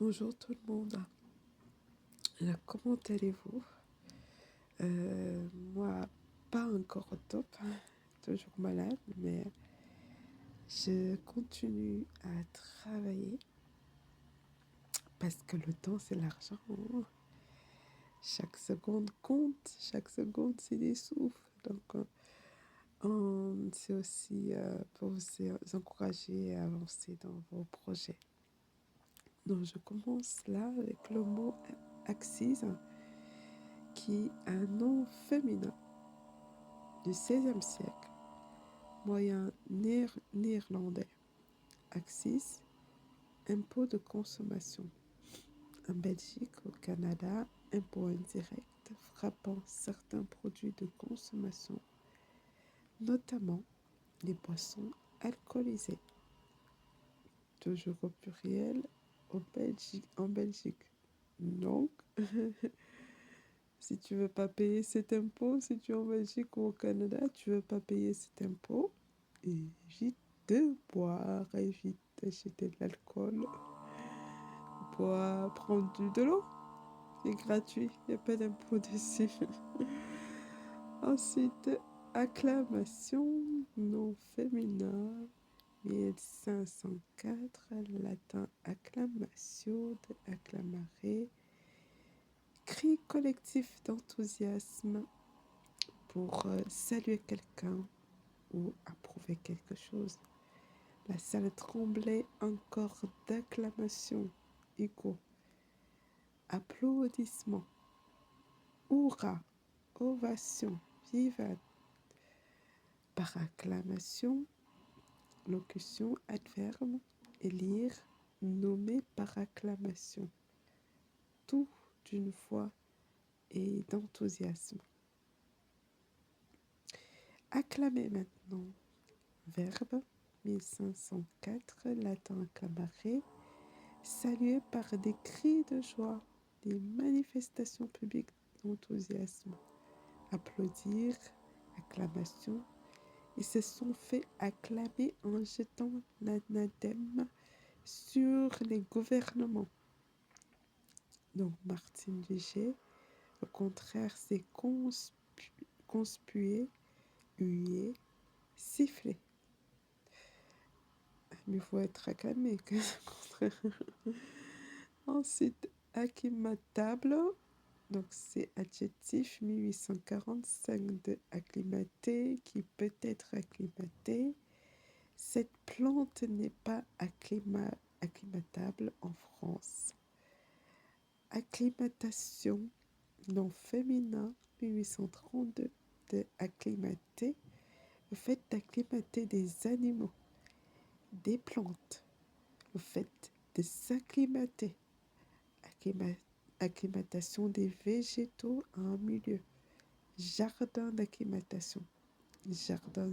Bonjour tout le monde. Alors, comment allez-vous? Moi, pas encore au top, toujours malade, mais je continue à travailler parce que le temps, c'est l'argent, hein. Chaque seconde compte, chaque seconde, c'est des sous. Donc, c'est aussi pour vous encourager à avancer dans vos projets. Donc, je commence là avec le mot axis, qui est un nom féminin du XVIe siècle, moyen néerlandais. Axis, impôt de consommation. En Belgique, au Canada, impôt indirect frappant certains produits de consommation, notamment les boissons alcoolisées. Toujours au pluriel, en Belgique. Donc, si tu veux pas payer cet impôt, si tu es en Belgique ou au Canada, tu veux pas payer cet impôt, évite de boire, évite d'acheter de l'alcool, bois, prendre de l'eau, c'est gratuit, il n'y a pas d'impôt dessus. Ensuite, acclamation, nom féminin, 1504, latin acclamatio, de acclamare, cri collectif d'enthousiasme pour saluer quelqu'un ou approuver quelque chose. La salle tremblait encore d'acclamation, écho, applaudissements, hurrah, ovation, vivat. Par acclamation, locution, adverbe, élire, nommé par acclamation. Tout d'une foi et d'enthousiasme. Acclamer maintenant. Verbe, 1504, latin acclamare, salué par des cris de joie, des manifestations publiques d'enthousiasme. Applaudir, acclamation. Ils se sont fait acclamer en jetant l'anathème sur les gouvernements. Donc, Martine Duché, au contraire, c'est conspuer, huer, siffler. Mais il faut être acclamé. Ensuite, acclimatable. Donc, c'est adjectif 1845 de acclimater, qui peut être acclimaté. Cette plante n'est pas acclimatable en France. Acclimatation, nom féminin, 1832 de acclimater, le fait d'acclimater des animaux, des plantes, le fait de s'acclimater, acclimatation des végétaux à un milieu, jardin d'acclimatation, jardin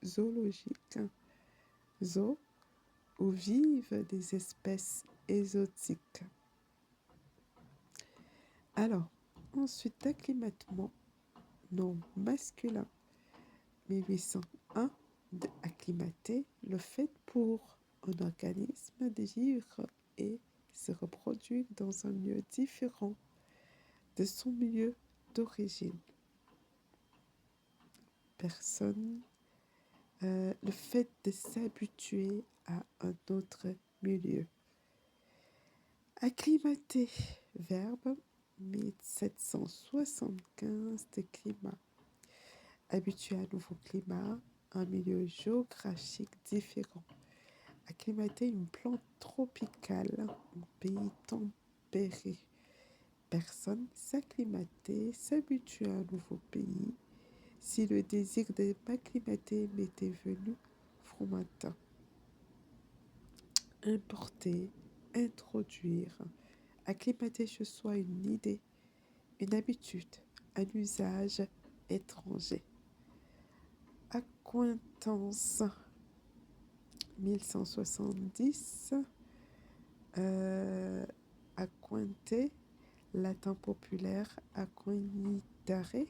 zoologique, zoo, où vivent des espèces exotiques. Alors, ensuite, acclimatement, nom masculin, 1801, de acclimater, le fait pour un organisme de vivre et se reproduire dans un lieu différent de son milieu d'origine. Personne, le fait de s'habituer à un autre milieu. Acclimater, verbe, 1775 de climat. Habitué à un nouveau climat, un milieu géographique différent. Acclimater une plante tropicale, un pays tempéré. Personne s'acclimater, s'habituer à un nouveau pays. Si le désir de m'acclimater m'était venu, fromatin. Importer, introduire. Acclimater chez soi une idée, une habitude, un usage étranger. Accointance, 1170. Acquainter, latin populaire acquaintare,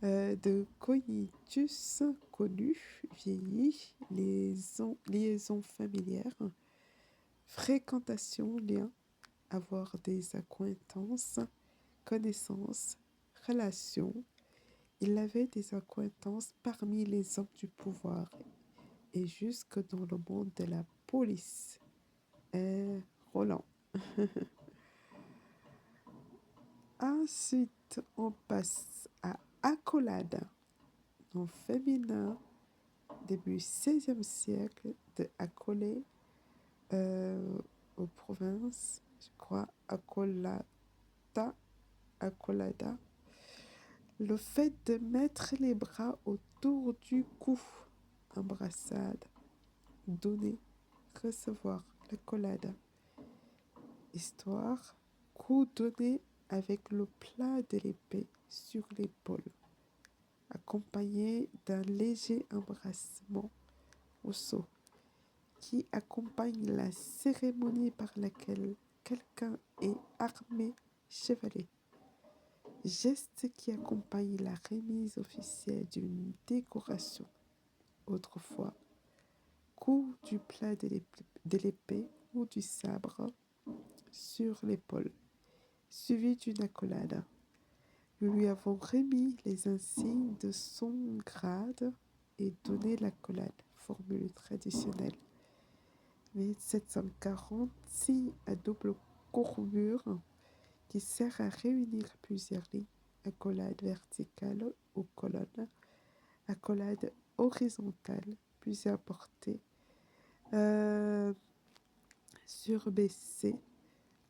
de cognitus, connu, vieilli, liaison familière, fréquentation, lien, avoir des acquaintances, connaissances, relations. Il avait des acquaintances parmi les hommes du pouvoir et jusque dans le monde de la police. Roland. Ensuite, on passe à accolade, nom féminin, début 16e siècle, de accoler aux provinces, je crois, accolata, accolada. Le fait de mettre les bras autour du cou, embrassade, donner, recevoir, l'accolade. Histoire, coup donné avec le plat de l'épée sur l'épaule, accompagné d'un léger embrassement au saut, qui accompagne la cérémonie par laquelle quelqu'un est armé chevalier. Geste qui accompagne la remise officielle d'une décoration. Autrefois, coup du plat de l'épée ou du sabre sur l'épaule, suivi d'une accolade. Nous lui avons remis les insignes de son grade et donné l'accolade, formule traditionnelle. 1746 à double courbure qui sert à réunir plusieurs lignes, accolade verticale ou colonne, accolade horizontale, plusieurs portées, surbaissée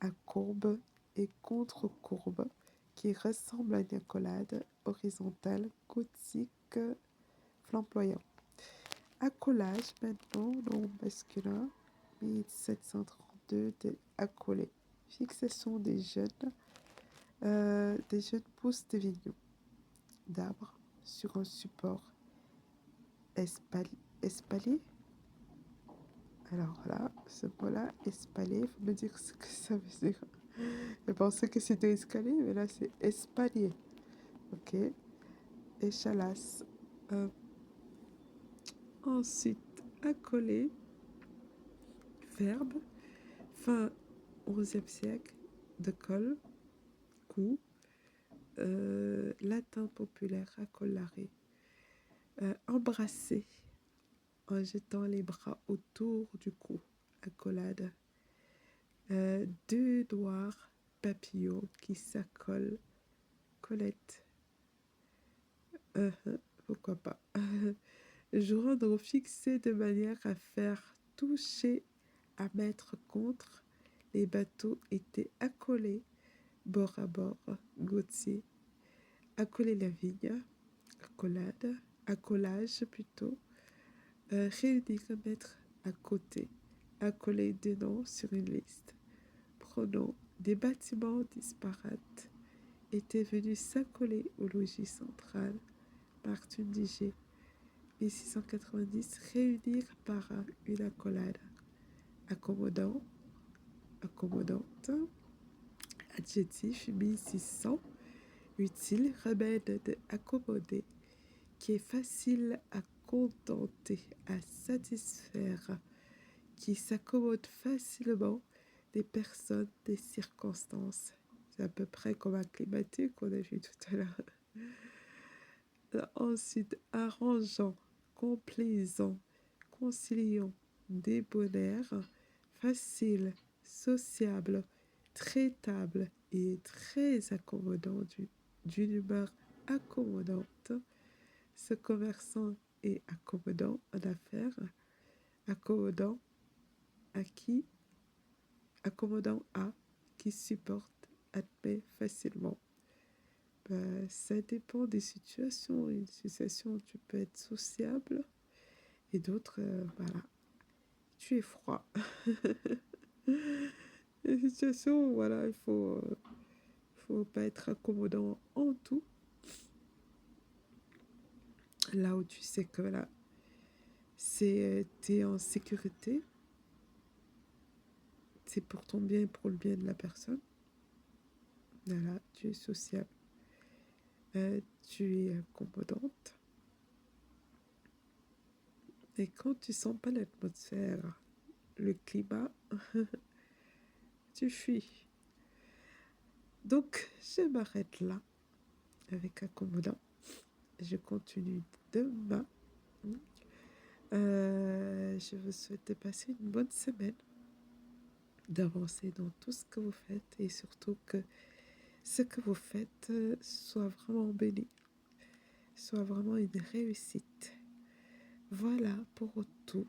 à courbe et contre-courbe, qui ressemble à une accolade horizontale gothique flamboyant. Accolage maintenant, nom masculin, 1732 de accolé. Fixation des jeunes pousses de vignon, d'arbres sur un support espalier. Alors là, ce mot-là, espalier, il faut me dire ce que ça veut dire. Je pensais que c'était escalier, mais là c'est espalier. Ok. Échalasse. Ensuite, accoler, verbe, fin 11e siècle, de colle, cou, latin populaire, accolare. Embrasser, en jetant les bras autour du cou, accolade. Deux doigts papillons qui s'accolent, collette. Pourquoi pas. Joindre fixé de manière à faire toucher, à mettre contre. Les bateaux étaient accolés, bord à bord, Gautier. Accoler la vigne, accolade, accolage plutôt. Réunir, mettre à côté, accoler des noms sur une liste. Pronom, des bâtiments disparates étaient venus s'accoler au logis central. Martin Diger, 1690, réunir par une accolade. Accommodant, accommodante. Adjectif, 1600, utile, remède de accommoder, qui est facile à contenter, à satisfaire, qui s'accommode facilement des personnes, des circonstances. C'est à peu près comme acclimaté qu'on a vu tout à l'heure. Ensuite, arrangeant, complaisant, conciliant, débonnaire, facile, sociable, traitable et très accommodant, d'une humeur accommodante. Ce commerçant est accommodant en affaires, accommodant à qui, accommodant à qui supporte, admet facilement. Ça dépend des situations. Une situation où tu peux être sociable et d'autres, voilà, tu es froid. Une situation où, voilà, il faut pas être accommodant en tout. Là où tu sais que voilà, t'es en sécurité, c'est pour ton bien et pour le bien de la personne. Voilà, tu es sociable. Tu es accommodante. Et quand tu sens pas l'atmosphère, le climat, tu fuis. Donc, je m'arrête là avec Accommodant. Je continue demain. Je vous souhaite de passer une bonne semaine, d'avancer dans tout ce que vous faites et surtout que ce que vous faites soit vraiment béni, soit vraiment une réussite. Voilà pour tout.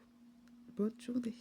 Bonne journée.